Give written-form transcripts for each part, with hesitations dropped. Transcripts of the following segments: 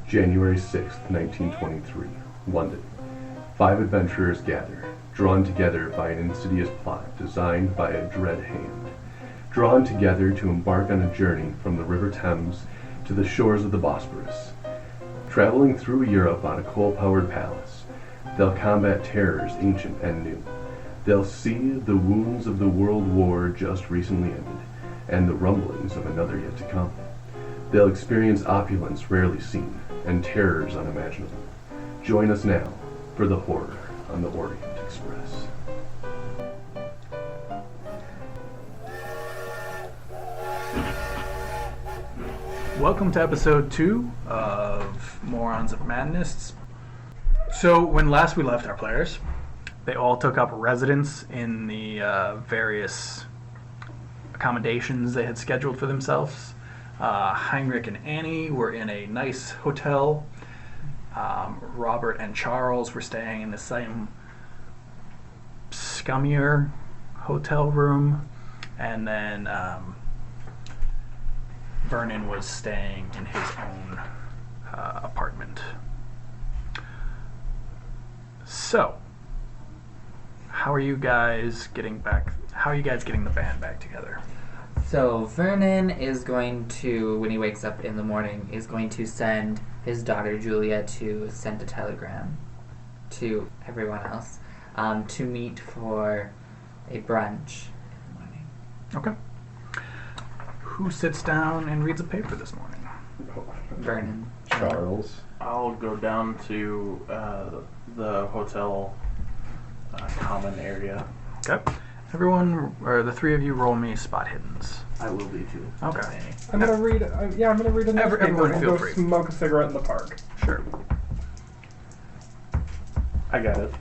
January 6th, 1923, London. 5 adventurers gather, drawn together by an insidious plot designed by a dread hand. Drawn together to embark on a journey from the River Thames to the shores of the Bosphorus. Traveling through Europe on a coal-powered palace, they'll combat terrors ancient and new. They'll see the wounds of the World War just recently ended, and the rumblings of another yet to come. They'll experience opulence rarely seen, and terrors unimaginable. Join us now for the horror on the Orient Express. Welcome to episode 2 of Morons of Madness. So when last we left our players, they all took up residence in the various accommodations they had scheduled for themselves. Heinrich and Annie were in a nice hotel. Robert and Charles were staying in the same scummier hotel room. And then Vernon was staying in his own apartment. So, how are you guys getting the band back together? So Vernon is going to, when he wakes up in the morning, is going to send his daughter Julia to send a telegram to everyone else to meet for a brunch in the morning. Okay. Who sits down and reads a paper this morning? Vernon. Charles. I'll go down to the hotel common area. Okay. Everyone, or the three of you, roll me spot hiddens. I will be too. Okay. I'm gonna read. I'm gonna read a newspaper Everyone and feel go free. smoke a cigarette in the park. Sure. I got it.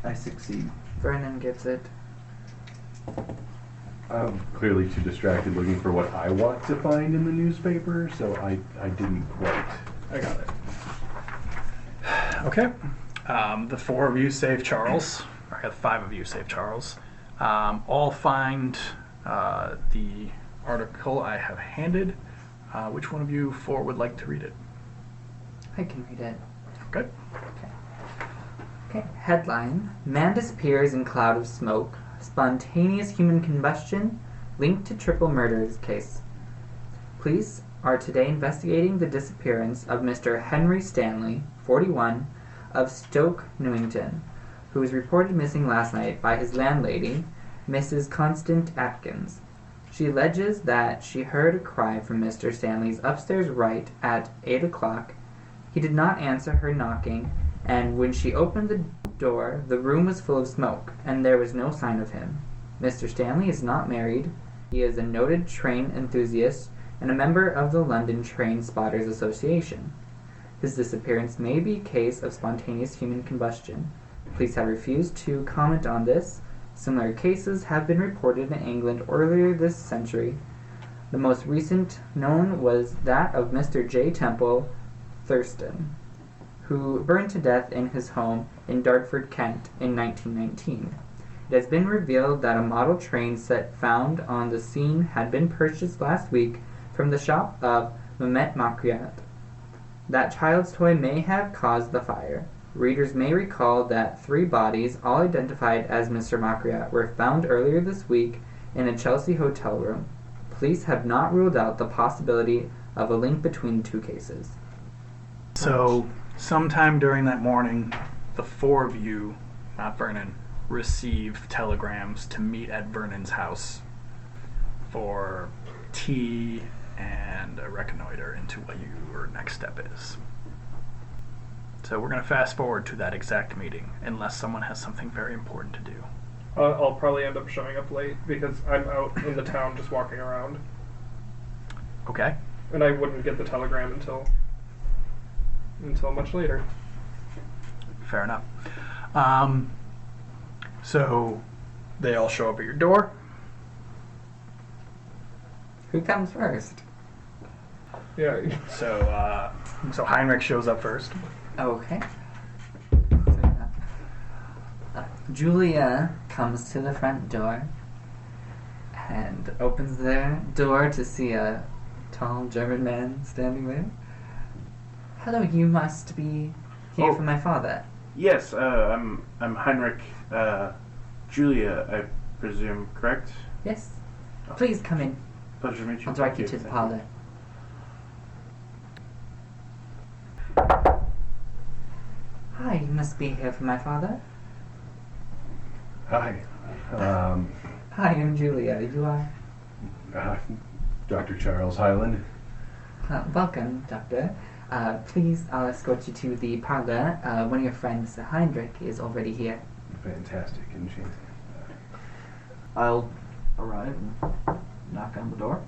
I succeed. Vernon gets it. I'm clearly too distracted looking for what I want to find in the newspaper, so I didn't quite. I got it. Okay. The 4 of you save Charles. Or I got 5 of you save Charles. All find the article I have handed. Which one of you 4 would like to read it? I can read it. Okay. Okay. Headline: Man disappears in cloud of smoke. Spontaneous human combustion linked to triple murders case. Police are today investigating the disappearance of Mr. Henry Stanley, 41, of Stoke Newington, who was reported missing last night by his landlady, Mrs. Constance Atkins. She alleges that she heard a cry from Mr. Stanley's upstairs right at 8 o'clock. He did not answer her knocking, and when she opened the door, the room was full of smoke, and there was no sign of him. Mr. Stanley is not married. He is a noted train enthusiast and a member of the London Train Spotters Association. His disappearance may be a case of spontaneous human combustion. Police have refused to comment on this. Similar cases have been reported in England earlier this century. The most recent known was that of Mr. J. Temple Thurston, who burned to death in his home in Dartford, Kent in 1919. It has been revealed that a model train set found on the scene had been purchased last week from the shop of Mehmet Makriyat. That child's toy may have caused the fire. Readers may recall that 3 bodies, all identified as Mr. Makriyat, were found earlier this week in a Chelsea hotel room. Police have not ruled out the possibility of a link between the 2 cases. So, sometime during that morning, the 4 of you, not Vernon, receive telegrams to meet at Vernon's house for tea and a reconnoiter into what your next step is. So we're going to fast forward to that exact meeting, unless someone has something very important to do. I'll probably end up showing up late because I'm out in the town just walking around, Okay? and I wouldn't get the telegram until much later. Fair enough. So they all show up at your door. Who comes first? Yeah. So Heinrich shows up first. Okay. Julia comes to the front door and opens their door to see a tall German man standing there. Hello, you must be here Oh. for my father. Yes, I'm Heinrich. Julia, I presume, correct? Yes. Please come in. Pleasure to meet you. I'll direct you Thank to the Thank parlor. Hi, you must be here for my father. Hi. Hi, I'm Julia. You are? Dr. Charles Highland. Welcome, Doctor. Please, I'll escort you to the parlor. One of your friends, Heinrich, is already here. Fantastic. Enchanting. I'll arrive and knock on the door.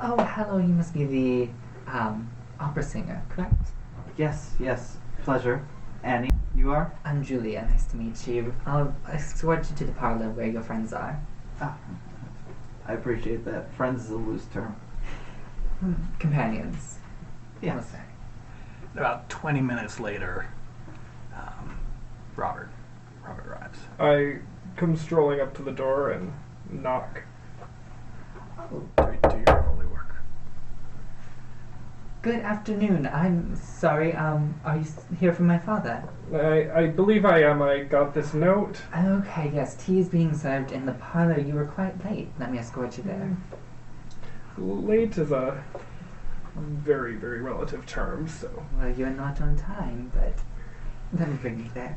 Oh, hello, you must be the opera singer, correct? Yes, pleasure. Annie, you are? I'm Julia. Nice to meet you. I'll escort you to the parlor where your friends are. Ah, I appreciate that. Friends is a loose term. Companions. Yes. Let's say. About 20 minutes later, Robert arrives. I come strolling up to the door and knock. Do your holy work. Good afternoon. I'm sorry. Are you here for my father? I believe I am. I got this note. Okay, yes. Tea is being served in the parlor. You were quite late. Let me escort you there. Late is a very, very relative term, so. Well, you're not on time, but let me bring you there.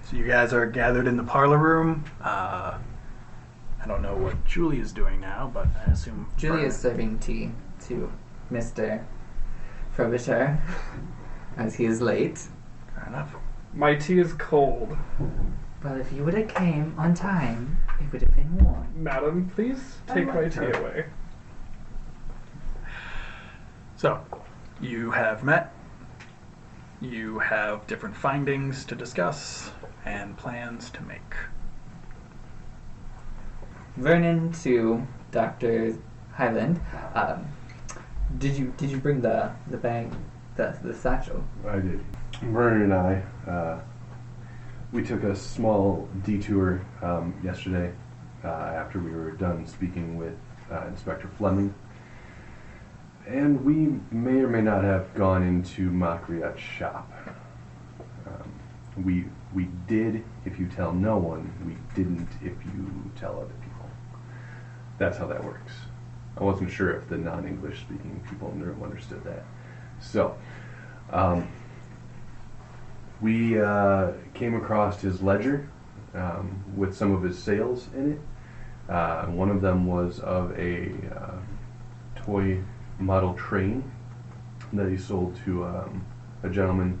So you guys are gathered in the parlor room. I don't know what Julia's doing now, but I assume Julia is serving tea to Mr. Frobisher, as he is late. Fair enough. My tea is cold. Well, if you would have came on time, it would have been warm. Madam, please take my tea away. So, you have met. You have different findings to discuss and plans to make. Vernon to Dr. Highland. Did you bring the bag, the satchel? I did. Vernon and I, we took a small detour yesterday after we were done speaking with Inspector Fleming. And we may or may not have gone into Makriat's shop. We did if you tell no one. We didn't if you tell other people. That's how that works. I wasn't sure if the non-English speaking people understood that. So, we came across his ledger with some of his sales in it. One of them was of a toy model train that he sold to a gentleman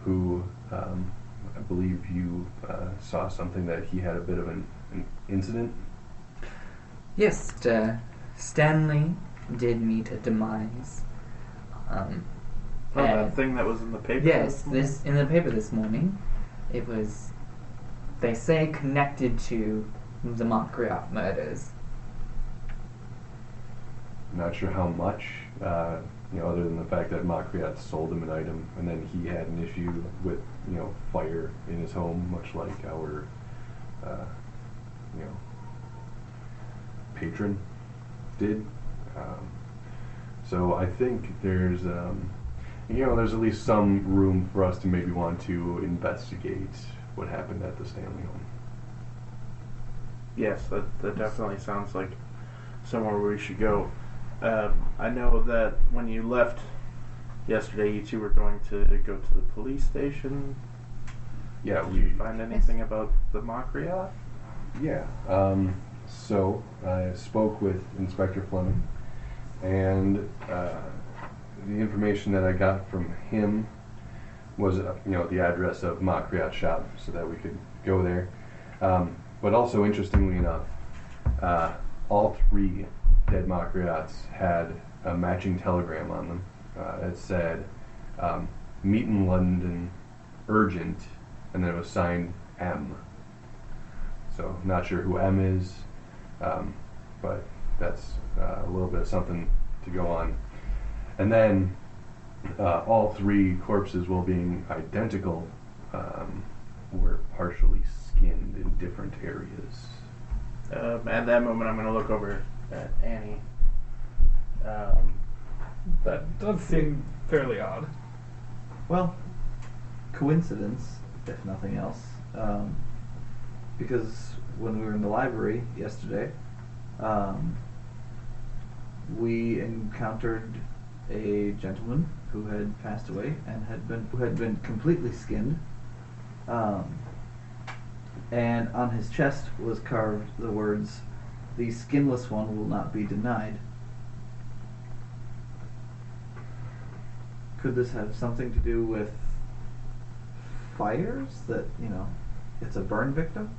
who I believe you saw something that he had a bit of an incident. Yes, Stanley did meet a demise. that thing that was in the paper? Yes, this in the paper this morning. It was, they say, connected to the Makriat murders. Not sure how much, other than the fact that Makriat sold him an item, and then he had an issue with, fire in his home, much like our, patron did. So I think there's at least some room for us to maybe want to investigate what happened at the Stanley home. Yes, that definitely sounds like somewhere we should go. I know that when you left yesterday, you two were going to go to the police station. Yeah, Did you find anything about the Makriat? Yeah. So I spoke with Inspector Fleming, and the information that I got from him was, the address of Makriat's shop, so that we could go there. But also, interestingly enough, all three dead Makriats had a matching telegram on them. It said, "Meet in London, urgent," and then it was signed M. So, not sure who M is, but that's a little bit of something to go on. And then, all three corpses, while being identical, were partially skinned in different areas. At that moment, I'm going to look over at Annie. That does seem fairly odd. Well, coincidence, if nothing else, because when we were in the library yesterday, we encountered a gentleman who had passed away and who had been completely skinned, and on his chest was carved the words, "The skinless one will not be denied." Could this have something to do with fires? That, it's a burn victim?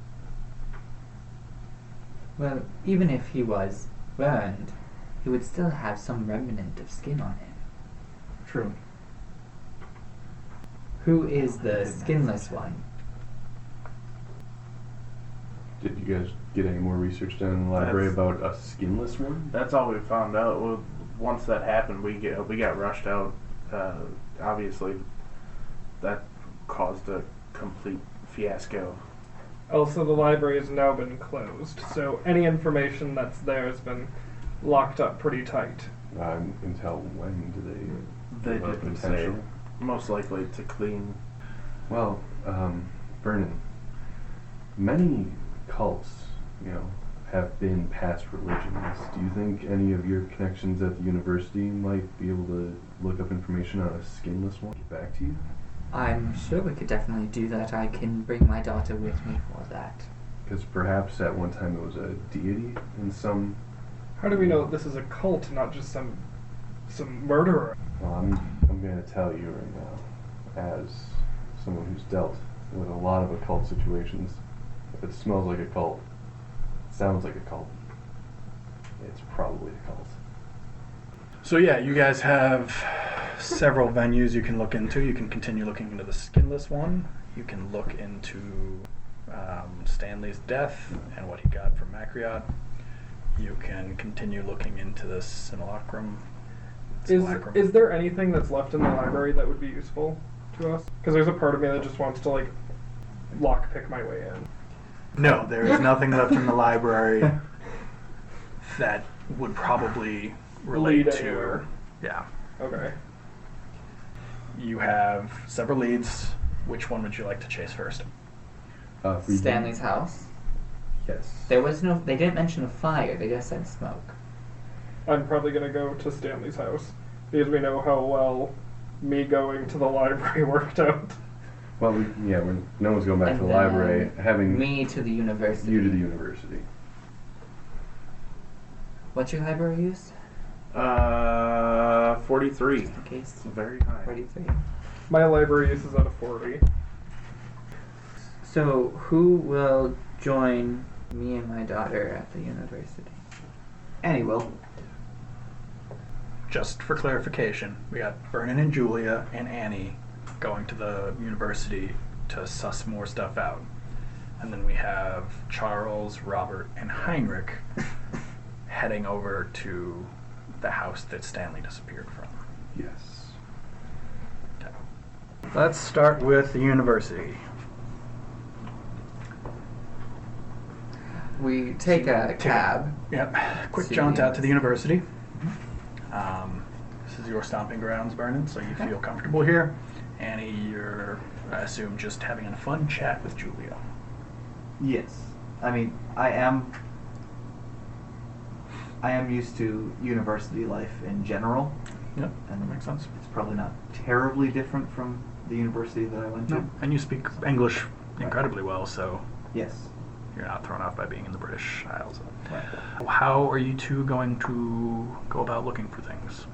Well, even if he was burned, he would still have some remnant of skin on him. True. Who is the skinless one? Did you guys get any more research done in the library That's- about a skinless one? That's all we found out. Well, once that happened, we got rushed out. Obviously, that caused a complete fiasco. Also, the library has now been closed, so any information that's there has been locked up pretty tight. Until when do they? They give up didn't say. potential? Most likely to clean. Well, Vernon, many cults, have been past religions. Do you think any of your connections at the university might be able to look up information on a skinless one? Get back to you? I'm sure we could definitely do that. I can bring my daughter with me for that. Because perhaps at one time it was a deity in some. How do we know this is a cult, not just some murderer? Well, I'm going to tell you right now, as someone who's dealt with a lot of occult situations, if it smells like a cult, sounds like a cult, it's probably a cult. So yeah, you guys have several venues you can look into. You can continue looking into the skinless one. You can look into Stanley's death and what he got from Macreot. You can continue looking into the simulacrum. Is there anything that's left in the library that would be useful to us? Because there's a part of me that just wants to lockpick my way in. No, there is nothing left in the library that would probably relate Lead to. anywhere. Yeah. Okay. You have several leads. Which one would you like to chase first? Freedom. Stanley's house. Yes. They didn't mention a fire, they just said smoke. I'm probably going to go to Stanley's house because we know how well me going to the library worked out. Well, no one's going back And to the then library, having me to the university. you to the university. What's your library use? 43. Just in case. Very high. 43. My library use is at a 40. So, who will join me and my daughter at the university? Annie will. Just for clarification, we got Vernon and Julia and Annie going to the university to suss more stuff out. And then we have Charles, Robert, and Heinrich heading over to the house that Stanley disappeared from. Yes. Okay. Let's start with the university. We take a cab. Yep. Quick To jaunt the out to the university. This is your stomping grounds, Vernon, so you feel comfortable here. Annie, you're, I assume, just having a fun chat with Julia. Yes. I mean, I am used to university life in general. Yep, And that makes sense. It's probably not terribly different from the university that I went to. No, and you speak English incredibly well, so Yes. you're not thrown off by being in the British Isles. Right. How are you two going to go about looking for things?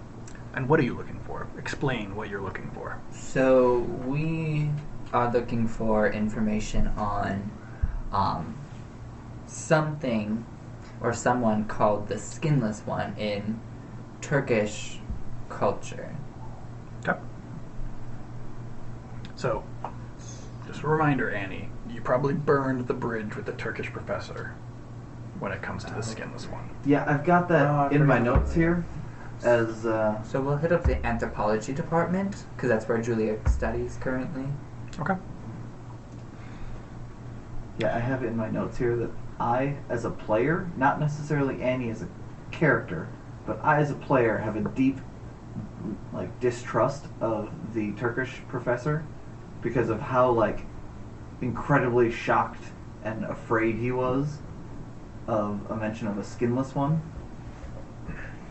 And what are you looking for? Explain what you're looking for. So, we are looking for information on something or someone called the skinless one in Turkish culture. Okay. So, just a reminder, Annie, you probably burned the bridge with the Turkish professor when it comes to the skinless one. Yeah, I've got Oh, I that in my forgot notes about here as So we'll hit up the anthropology department, because that's where Julia studies currently. Okay. yeah, I have it in my notes here that I, as a player, not necessarily Annie as a character, but I, as a player, have a deep distrust of the Turkish professor because of how incredibly shocked and afraid he was of a mention of a skinless one,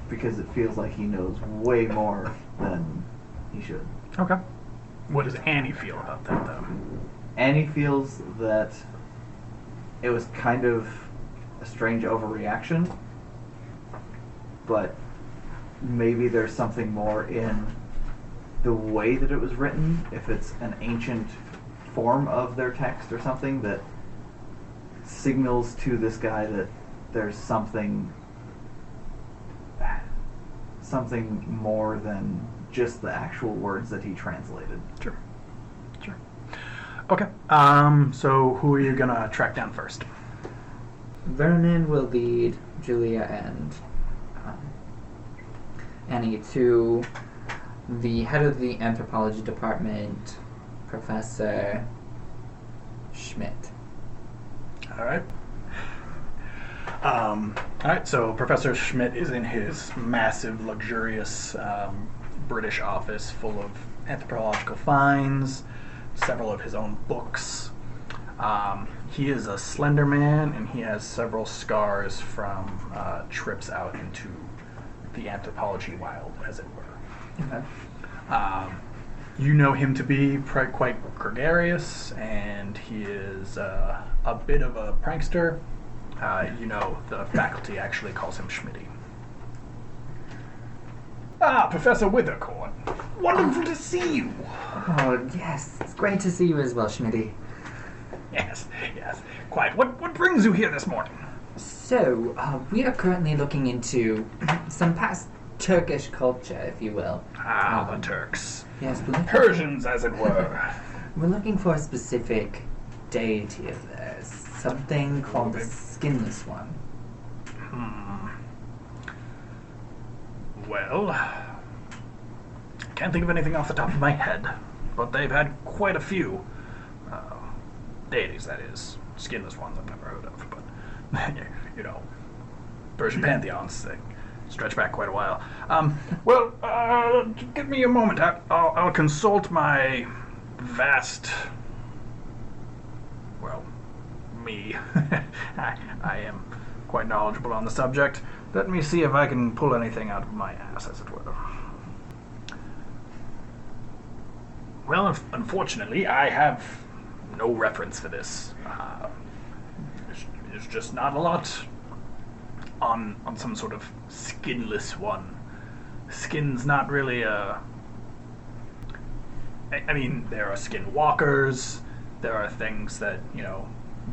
because it feels like he knows way more than he should. Okay. What does Annie feel about that, though? Annie feels that it was kind of a strange overreaction, but maybe there's something more in the way that it was written, if it's an ancient form of their text or something that signals to this guy that there's something more than just the actual words that he translated. Sure. Okay. So who are you gonna track down first? Vernon will lead Julia and Annie to the head of the anthropology department, Professor Schmidt. All right. All right. So Professor Schmidt is in his massive, luxurious British office full of anthropological finds, several of his own books. He is a slender man, and he has several scars from trips out into the anthropology wild, as it were. Okay. You know him to be quite gregarious, and he is a bit of a prankster. You know, the faculty actually calls him Schmitty. Ah, Professor Withercorn. Wonderful to see you. Oh, yes. It's great to see you as well, Schmitty. Yes. Quite. What brings you here this morning? So, we are currently looking into some past Turkish culture, if you will. Ah, the Turks. Yes, we're looking, Persians, as it were. we're looking for a specific deity of theirs. Something called the skinless one. Well, can't think of anything off the top of my head, but they've had quite a few deities, that is. Skinless ones I've never heard of, but, you know, Persian pantheons, they stretch back quite a while. Give me a moment. I'll consult my vast, me. I am quite knowledgeable on the subject. Let me see if I can pull anything out of my ass, as it were. Well, unfortunately, I have no reference for this. There's just not a lot on some sort of skinless one. Skin's not really a... I mean, there are skinwalkers, there are things that,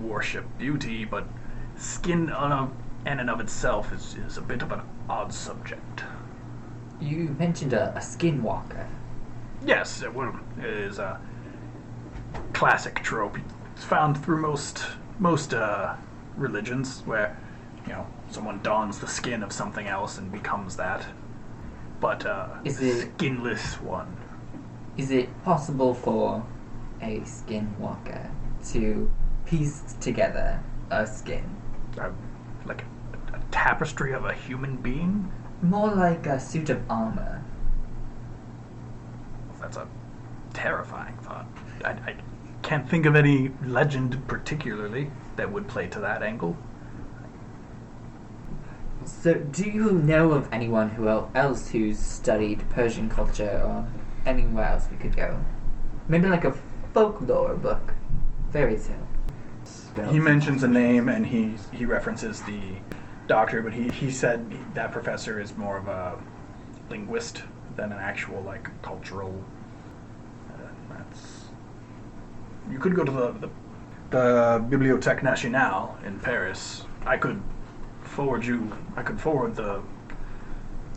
worship beauty, but skin in and of itself is a bit of an odd subject. You mentioned a skinwalker. Yes, it is a classic trope. It's found through most religions, where someone dons the skin of something else and becomes that. But Is it- skinless one. Is it possible for a skinwalker to piece together a skin? Like a tapestry of a human being? More like a suit of armor. That's a terrifying thought. I can't think of any legend particularly that would play to that angle. So, do you know of anyone else who's studied Persian culture, or anywhere else we could go? Maybe like a folklore book, fairy tale. He mentions a name and he references the doctor, but he said that professor is more of a linguist than an actual cultural. You could go to the Bibliothèque Nationale in Paris. I could forward the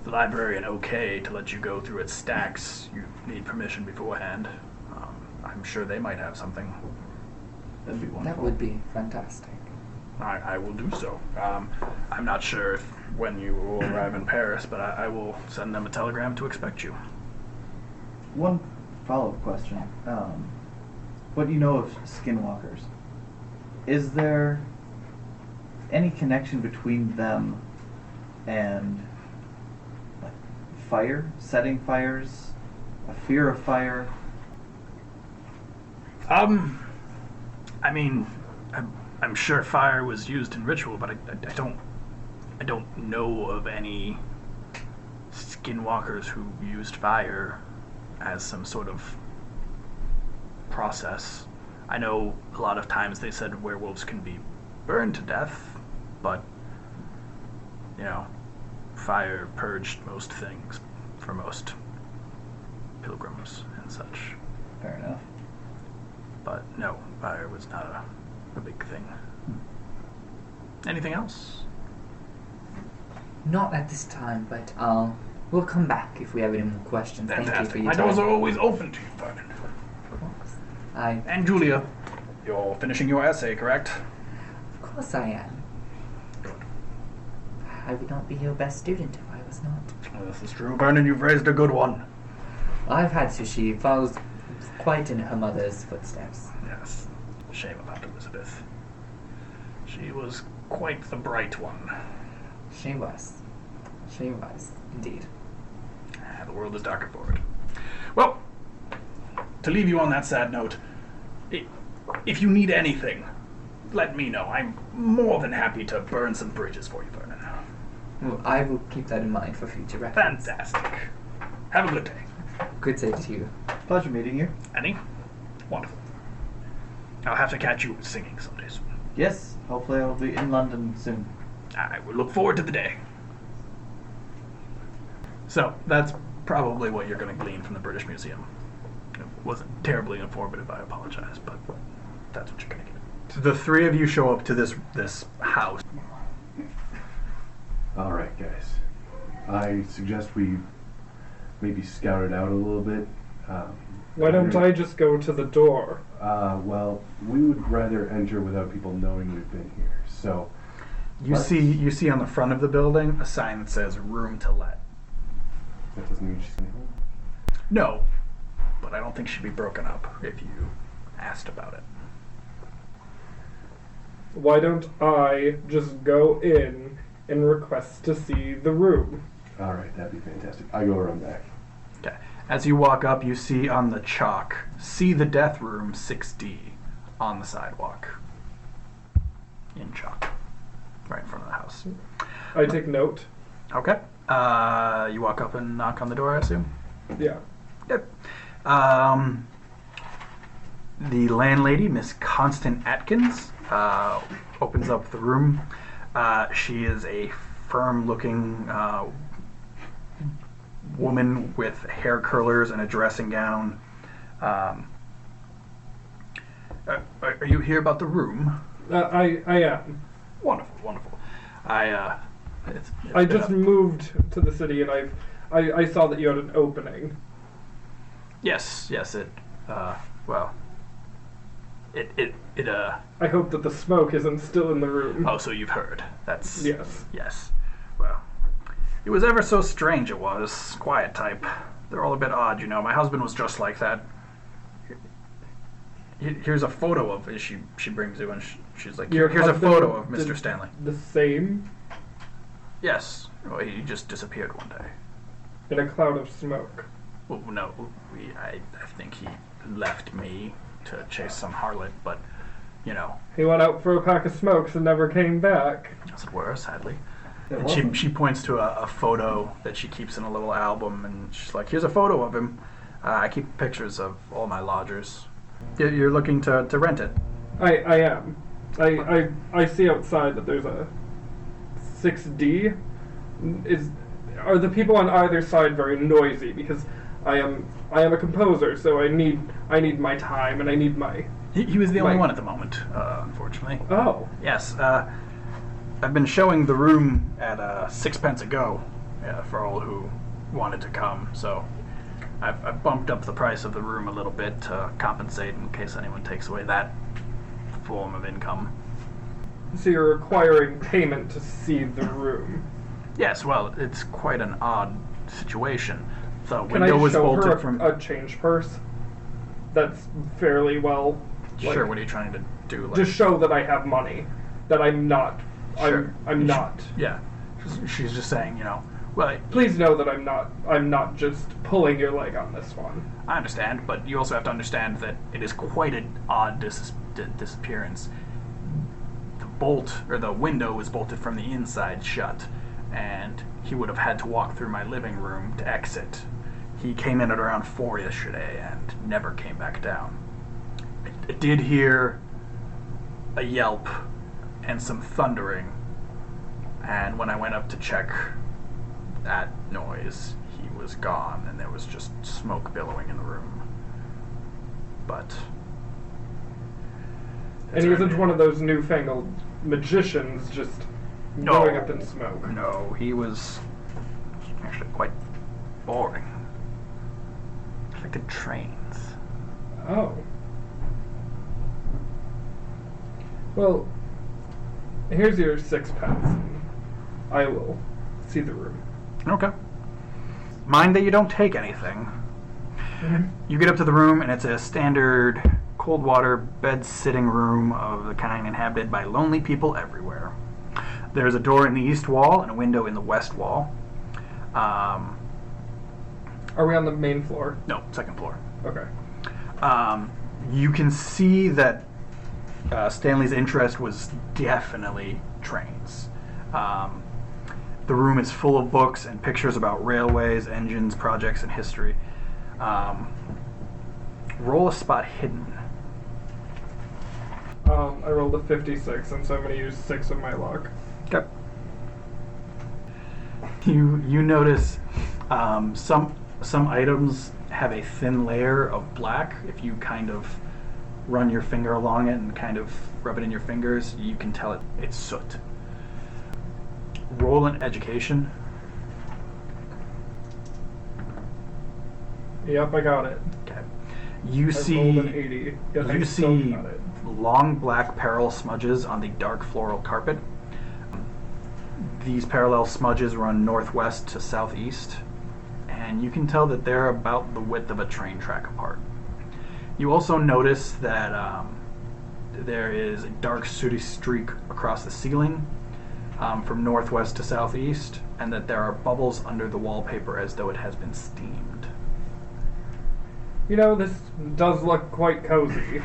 librarian to let you go through its stacks. You need permission beforehand. I'm sure they might have something. That'd be wonderful. That would be fantastic. I will do so. I'm not sure when you will arrive in Paris, but I will send them a telegram to expect you. One follow-up question. What do you know of skinwalkers? Is there any connection between them and fire, setting fires, a fear of fire? I mean, I'm sure fire was used in ritual, but I don't know of any skinwalkers who used fire as some sort of process. I know a lot of times they said werewolves can be burned to death, but, you know, fire purged most things for most pilgrims and such. Fair enough. But no, fire was not a big thing. Anything else? Not at this time, but we'll come back if we have any more questions. Thank you for Fantastic. your My time. doors are always open to you, Vernon. And Julia, you're finishing your essay, correct? Of course I am. Good. I would not be your best student if I was not. Well, this is true, Vernon. You've raised a good one. I've had to. She follows quite in her mother's footsteps. Yes. Shame about Elizabeth. She was quite the bright one. She was. She was, indeed. The world is darker for it. Well, to leave you on that sad note, if you need anything, let me know. I'm more than happy to burn some bridges for you, Vernon. Well, I will keep that in mind for future reference. Fantastic. Have a good day. Good day to you. Pleasure meeting you. Annie? Wonderful. I'll have to catch you singing someday soon. Yes, hopefully I'll be in London soon. I will look forward to the day. So, that's probably what you're going to glean from the British Museum. It wasn't terribly informative, I apologize, but that's what you're going to get. So the three of you show up to this house. All right, guys. I suggest we maybe scout it out a little bit. Why don't I just go to the door? Well, we would rather enter without people knowing we've been here. So You see on the front of the building a sign that says "Room to Let." that doesn't mean she's going home. No, but I don't think she'd be broken up if you asked about it. Why don't I just go in and request to see the room? All right, that'd be fantastic. I go around back. Okay. As you walk up, you see on the chalk, "See the death room 6D" on the sidewalk. In chalk. Right in front of the house. I take note. Okay. You walk up and knock on the door, I assume? Yeah. Yep. The landlady, Miss Constance Atkins, opens up the room. She is a firm-looking woman with hair curlers and a dressing gown. Are you here about the room? I am. Wonderful, wonderful. I just moved to the city and I saw that you had an opening. Yes, I hope that the smoke isn't still in the room. Oh, so you've heard. That's... Yes. Yes. Well, it was ever so strange, it was. Quiet type. They're all a bit odd, you know. My husband was just like that. Here's a photo of it. She brings you and she's like, here's a photo of Mr. Stanley. The same? Yes. Well, he just disappeared one day. In a cloud of smoke. Well, no, I think he left me to chase some harlot, but, you know. He went out for a pack of smokes and never came back. As it were, sadly. And she points to a photo that she keeps in a little album, and she's like, here's a photo of him. I keep pictures of all my lodgers. You're looking to rent it? I am. I see outside that there's a 6D. Are the people on either side very noisy? Because I am a composer, so I need my time and I need my... He was the only one at the moment, unfortunately. Oh. Yes, I've been showing the room at sixpence a go for all who wanted to come, so I've bumped up the price of the room a little bit to compensate in case anyone takes away that form of income. So you're requiring payment to see the room? Yes, well, it's quite an odd situation. The Can window I was show bolted her from... a change purse? That's fairly well... Sure, what are you trying to do? Like... Just show that I have money. That I'm not... Sure. I'm not... Yeah. She's just saying, you know, Well, Please know that I'm not just pulling your leg on this one. I understand, but you also have to understand that it is quite an odd disappearance. The bolt, or the window, was bolted from the inside shut, and he would have had to walk through my living room to exit. He came in at around 4 yesterday and never came back down. I did hear a yelp and some thundering, and when I went up to check that noise, he was gone, and there was just smoke billowing in the room. But... And he isn't one of those newfangled magicians just going up in smoke. No, he was actually quite boring. I like the trains. Oh. Well, here's your 6 pence. I will see the room. Okay. Mind that you don't take anything. You get up to the room, and it's a standard cold water bed-sitting room of the kind inhabited by lonely people everywhere. There's a door in the east wall and a window in the west wall. Are we on the main floor? No, second floor. Okay. You can see that Stanley's interest was definitely trains. The room is full of books and pictures about railways, engines, projects, and history. Roll a spot hidden. I rolled a 56, and so I'm going to use 6 of my luck. Okay. You notice some items have a thin layer of black. If you kind of run your finger along it and kind of rub it in your fingers, you can tell it's soot. Roll an education. Yep, I got it. Okay. I rolled an 80. Yet I You still see got it. long black parallel smudges on the dark floral carpet. These parallel smudges run northwest to southeast, and you can tell that they're about the width of a train track apart. You also notice that there is a dark sooty streak across the ceiling from northwest to southeast, and that there are bubbles under the wallpaper as though it has been steamed. You know, this does look quite cozy.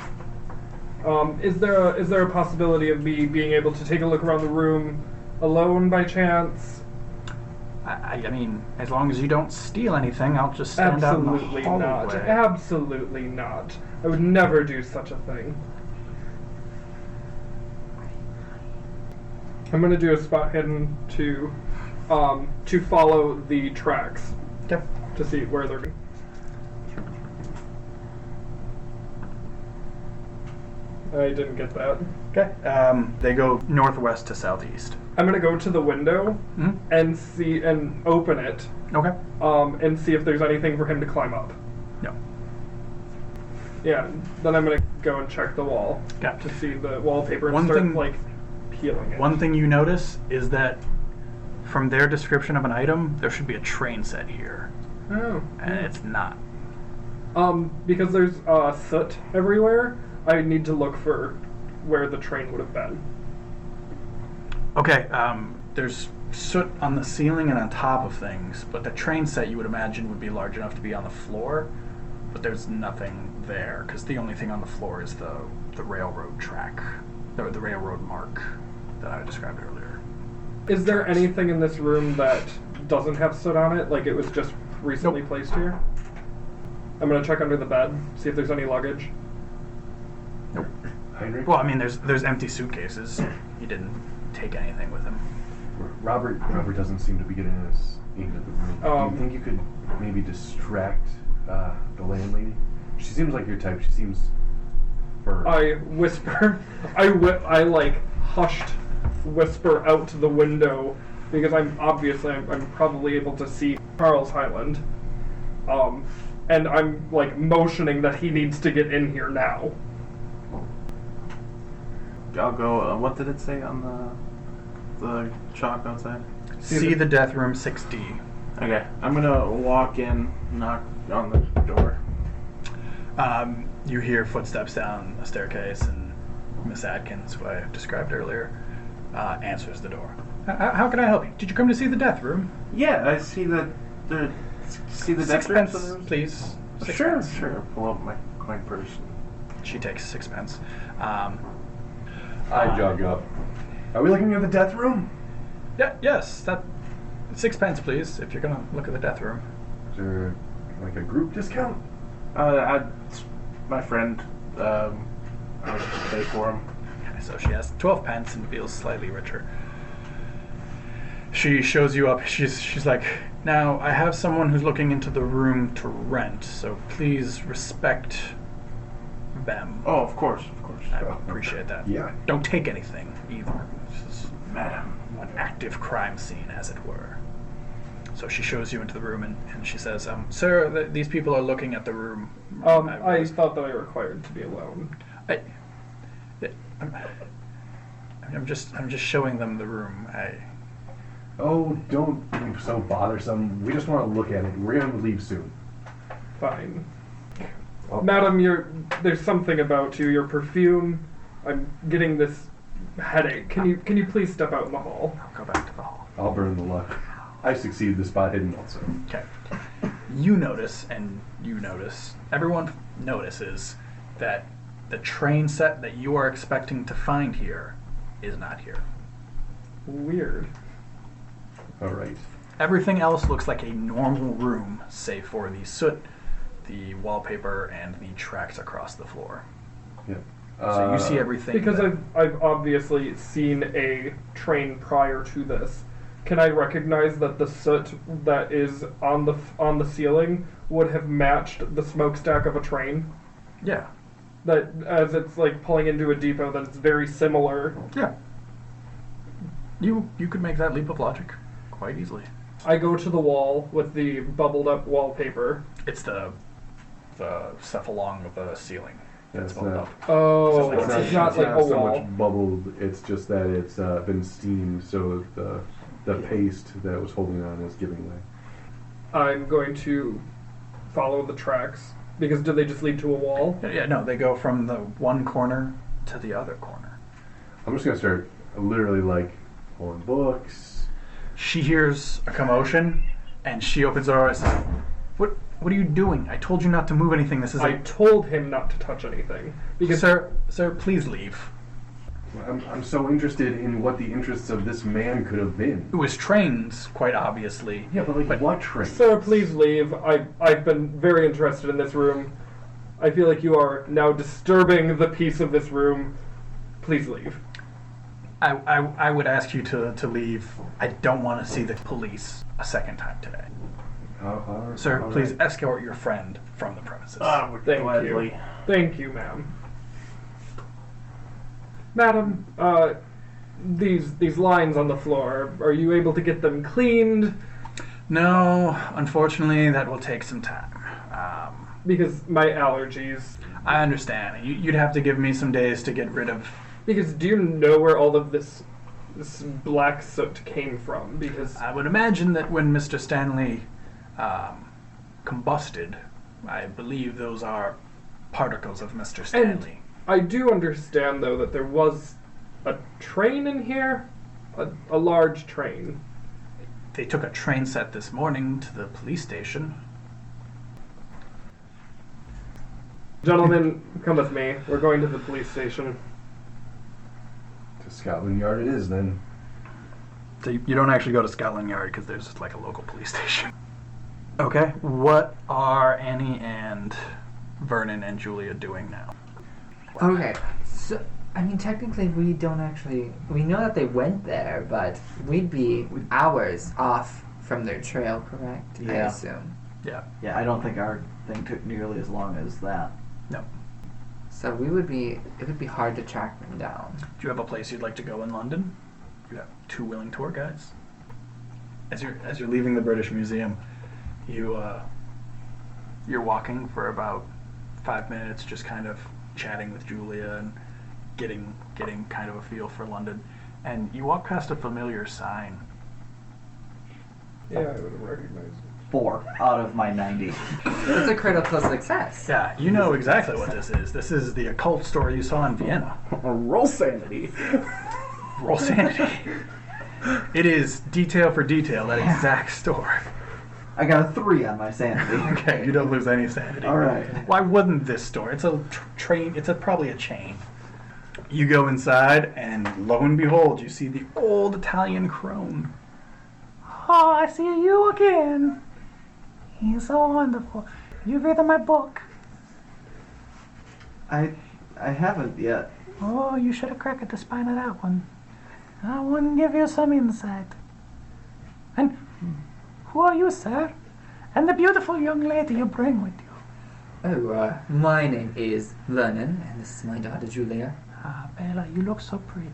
Is there a possibility of me being able to take a look around the room alone by chance? I mean, as long as you don't steal anything, I'll just stand out in the Absolutely hallway. not. Absolutely not. I would never do such a thing. I'm gonna do a spot hidden to follow the tracks. Okay. To see where they're going. I didn't get that. Okay. They go northwest to southeast. I'm gonna go to the window Mhm. and see and open it, Okay. and see if there's anything for him to climb up. No. Yeah. Then I'm gonna go and check the wall Okay. to see the wallpaper and One start thing- like peeling it. One thing you notice is that from their description of an item, there should be a train set here, Oh. and it's not. Because there's soot everywhere, I need to look for where the train would have been. Okay. There's soot on the ceiling and on top of things, but the train set you would imagine would be large enough to be on the floor, but there's nothing there because the only thing on the floor is the railroad track, the railroad mark that I described earlier. Is there anything in this room that doesn't have soot on it, like it was just recently Nope. placed here? I'm gonna check under the bed, see if there's any luggage. Nope. Heinrich? Well, I mean, there's empty suitcases. He didn't take anything with him. Robert doesn't seem to be getting us into the room. Do you think you could maybe distract the landlady? She seems like your type. She seems firm. I whisper, I like hushed whisper out to the window because I'm probably able to see Charles Highland, and I'm like motioning that he needs to get in here now. I'll go. What did it say on the chalk outside? See the death room 6D. Okay, I'm gonna walk in, knock on the door. You hear footsteps down a staircase, and Miss Atkins, who I described earlier, answers the door. How can I help you? Did you come to see the death room? Yeah, I see the death room. Sixpence, please. Sure, Sixpence. sure. Pull up my coin purse. She takes sixpence. I jog up. Are we looking at the death room? Yeah, yes, that sixpence, please. If you're gonna look at the death room. Is there like a group discount? My friend, I would pay for him. Okay, so she has 12 pence and feels slightly richer. She shows you up. She's like, now I have someone who's looking into the room to rent, so please respect them. Oh, of course. I appreciate that. Yeah. Don't take anything either. This is Madam. an active crime scene, as it were. So she shows you into the room and she says, sir, these people are looking at the room. I thought that I required to be alone. I'm just showing them the room. Oh, don't be so bothersome. We just want to look at it. We're going to leave soon. Fine. Oh. Madam, there's something about you. Your perfume. I'm getting this headache. Can you please step out in the hall? I'll go back to the hall. I'll burn the luck. I succeed the spot hidden also. Okay. You notice, and you notice, everyone notices that the train set that you are expecting to find here is not here. Weird. All right. Everything else looks like a normal room, save for the soot, the wallpaper, and the tracks across the floor. Yeah. So you see everything. Because that- I've obviously seen a train prior to this. Can I recognize that the soot that is on the ceiling would have matched the smokestack of a train? Yeah. That as it's like pulling into a depot, that it's very similar. Yeah. You could make that leap of logic quite easily. I go to the wall with the bubbled up wallpaper. It's the stuff along with the ceiling. That's It's bubbled not- up. Oh, It's it's, not- not like a so wall. much bubbled. It's just that it's been steamed, so the paste that was holding on is giving way. I'm going to follow the tracks because do they just lead to a wall? Yeah, no, they go from the one corner to the other corner. I'm just gonna start literally like pulling books. She hears a commotion, and she opens her eyes and says, What are you doing? I told you not to move anything. This is I told him not to touch anything because Sir, please leave. I'm so interested in what the interests of this man could have been. It was trains, quite obviously. Yeah, but what train? Sir, please leave. I've been very interested in this room. I feel like you are now disturbing the peace of this room. Please leave. I would ask you to leave. I don't want to see the police a second time today. Sir, all please right. escort your friend from the premises. Would Thank gladly. you. Thank you, ma'am. Madam, these lines on the floor, are you able to get them cleaned? No, unfortunately, that will take some time. Because my allergies. I understand. You'd have to give me some days to get rid of. Because do you know where all of this black soot came from? Because I would imagine that when Mr. Stanley combusted, I believe those are particles of Mr. Stanley. I do understand, though, that there was a train in here, a large train. They took a train set this morning to the police station. Gentlemen, come with me. We're going to the police station. To Scotland Yard it is then. So you don't actually go to Scotland Yard because there's like a local police station. Okay, what are Annie and Vernon and Julia doing now? Okay, so, I mean, technically we don't actually... We know that they went there, but we'd be hours off from their trail, correct? I Yeah. assume. Yeah, Yeah, I don't think our thing took nearly as long as that. no. So we would be... It would be hard to track them down. Do you have a place you'd like to go in London? You have 2 willing tour guides. As you're leaving the British Museum, you're walking for about 5 minutes, just kind of chatting with Julia and getting kind of a feel for London, and you walk past a familiar sign. Yeah, I would have recognized it. 4 out of my 90. It's a critical success. Yeah, you know exactly what this is. This is the occult story you saw in Vienna. Roll sanity. Roll sanity. It is detail for detail, that exact store. I got a 3 on my sanity. Okay, you don't lose any sanity. All right. Why wouldn't this store? It's a train. It's probably a chain. You go inside, and lo and behold, you see the old Italian crone. Oh, I see you again. He's so wonderful. You read my book. I haven't yet. Oh, you should have cracked the spine of that one. I wouldn't give you some insight. And who are you, sir? And the beautiful young lady you bring with you. Oh, my name is Vernon, and this is my daughter Julia. Ah, Bella, you look so pretty.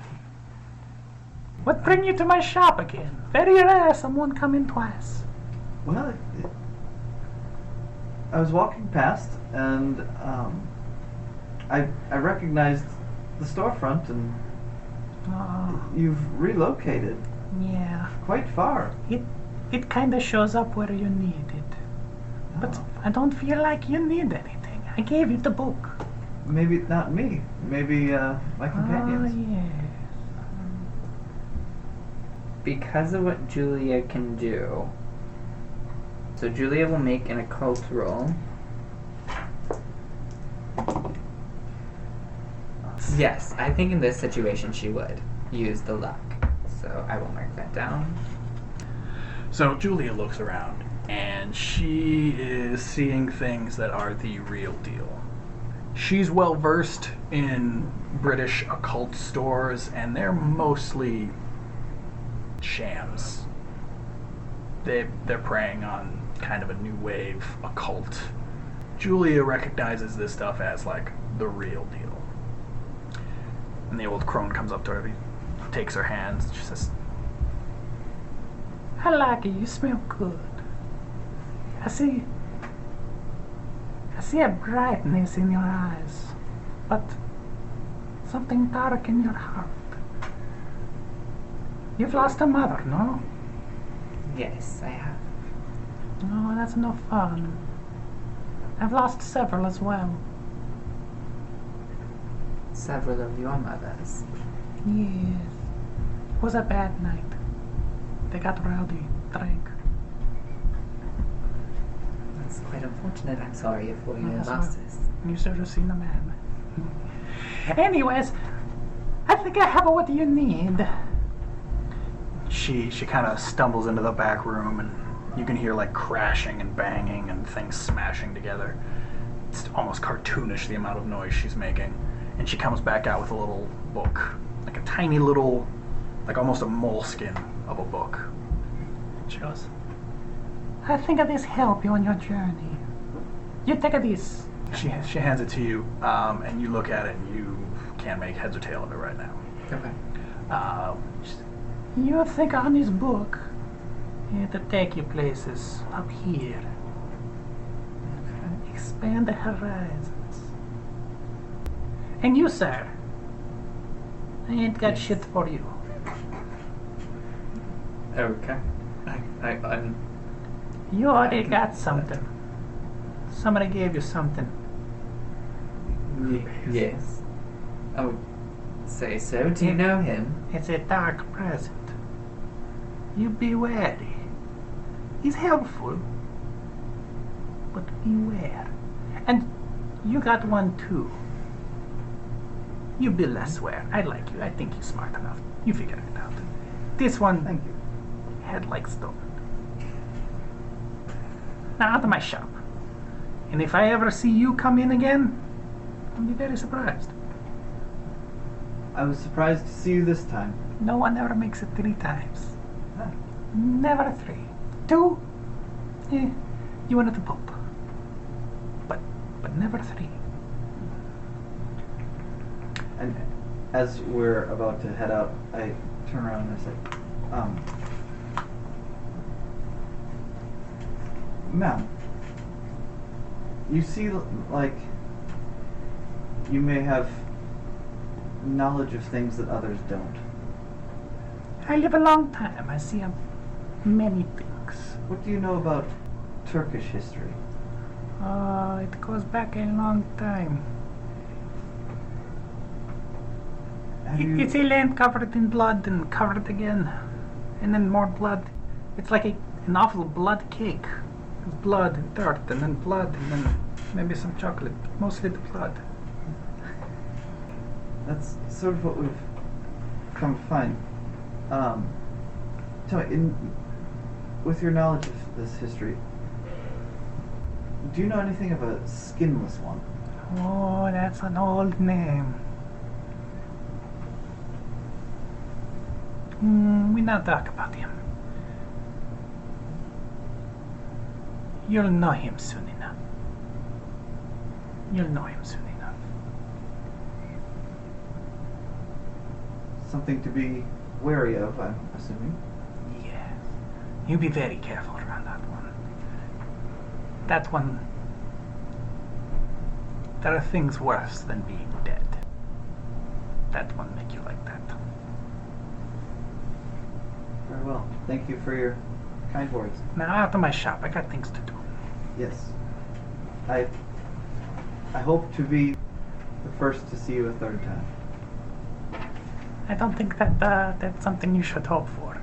What bring you to my shop again? Very rare someone come in twice. Well, I was walking past, and I recognized the storefront, and Oh, you've relocated yeah. quite far. It kind of shows up where you need it. But Oh. I don't feel like you need anything. I gave you the book. Maybe not me. Maybe my companions. Oh, yeah. Because of what Julia can do. So Julia will make an occult roll. Yes, I think in this situation she would use the luck. So I will mark that down. So Julia looks around, and she is seeing things that are the real deal. She's well versed in British occult stores, and they're mostly shams. They're preying on kind of a new wave occult. Julia recognizes this stuff as like the real deal. And the old crone comes up to her, takes her hands, she says, I like it, you smell good. I see a brightness in your eyes, but something dark in your heart. You've lost a mother, no? Yes, I have. No, that's no fun. I've lost several as well. Several of your mothers. Yes. It was a bad night. They got rowdy, drank. That's quite unfortunate. I'm sorry for your That's losses. You should have seen the man. Anyways, I think I have what you need. She kind of stumbles into the back room, and you can hear like crashing and banging and things smashing together. It's almost cartoonish the amount of noise she's making. And she comes back out with a little book, like a tiny little, like almost a moleskin of a book. She goes, I think this help you on your journey. You take this. She hands it to you, and you look at it, and you can't make heads or tail of it right now. Okay. You think on this book, it'll take you places up here. Expand the horizons. And you, sir, I ain't got shit for you. Okay. I'm You already got something. Somebody gave you something. Yes. I would say so. Do you know him? It's a dark present. You be wary. He's helpful, but beware. And you got one too. You be less wary. I like you. I think you're smart enough. You figure it out. This one, Thank you. head like stone. Now out of my shop. And if I ever see you come in again, I'll be very surprised. I was surprised to see you this time. No one ever makes it 3 times. Ah. Never 3. 2, you wanted to poop. But never 3. And as we're about to head out, I turn around and I say, ma'am, you see, like, you may have knowledge of things that others don't. I live a long time. I see many things. What do you know about Turkish history? It goes back a long time. Have you, It's a land covered in blood and covered again. and then more blood. It's like an awful blood cake. It's blood and dirt, and then blood, and then maybe some chocolate. Mostly the blood. That's sort of what we've come to find. Tell me, with your knowledge of this history, do you know anything of a skinless one? Oh, that's an old name. We not talk about him. You'll know him soon enough. You'll know him soon enough. Something to be wary of, I'm assuming. Yes. You be very careful around that one. That one. There are things worse than being dead. That one make you like that. Very well. Thank you for your kind words. Now out of my shop. I got things to do. Yes. I hope to be the first to see you a third time. I don't think that that's something you should hope for.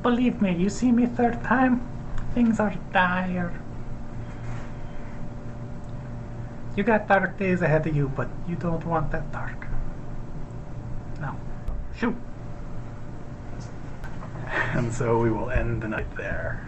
Believe me, you see me third time, things are dire. You got dark days ahead of you, but you don't want that dark. No. Shoot. And so we will end the night there.